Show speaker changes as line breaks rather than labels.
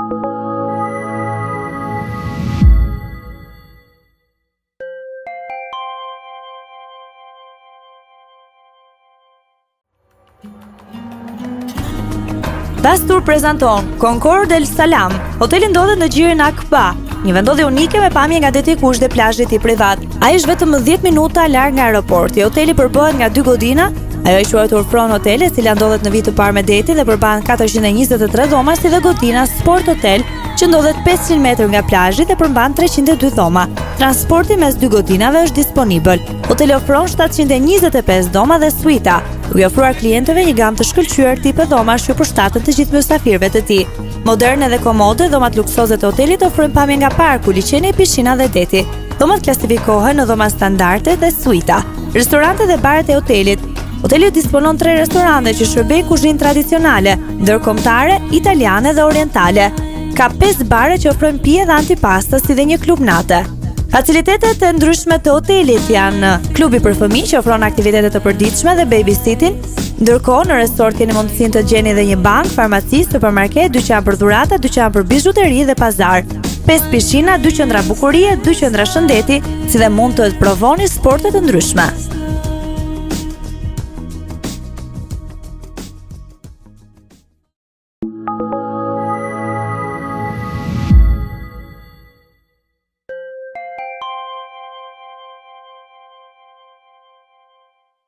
Dastur prezanton Concord El Salam. Hoteli ndodhet në gjirin Akba, një vendodhje unike me pamje nga deti i Kush dhe plazhi i tij privat. Ai është vetëm 10 minuta larg nga aeroporti. Hoteli përbëhet nga 2 godina. Ajo i quajtur Front Hotel, e cila ndodhet në vit të parë me deti dhe përmban 423 dhoma, si dhe godina Sport Hotel, që ndodhet 500 metër nga plazhi dhe përmban 302 dhoma. Transporti mes 2 godinave është disponibël. Hoteli ofron 725 dhoma dhe suita, duke ofruar klientëve një gamë të shkëlqyer tipe dhomash që përshtaten të gjithë mysafirëve të tij. Moderne dhe komode, dhomat luksoze të hotelit ofrojnë pamje nga parku, liçeni, pishina dhe deti. Dhomat klasifikohen në dhoma standarde dhe suita. Restorante dhe baret e hotelit. Hoteli disponon 3 restorante që shërbejnë kuzhinë tradicionale, ndërkombëtare, italiane dhe orientale. Ka 5 bare që ofrojnë pije dhe antipasta, si dhe një klub nate. Facilitetet e ndryshme të hotelit janë klubi për fëmijë që ofron aktivitete të përditshme dhe babysitting, ndërkohë në resort keni mundësinë të gjeni edhe një bank, farmaci, supermarket, dyqan për dhurata, dyqan për bizhuteri dhe pazar. 5 pishina, 2 qendra bukurie, 2 qendra shëndeti, si dhe mund të provoni sporte të ndryshme.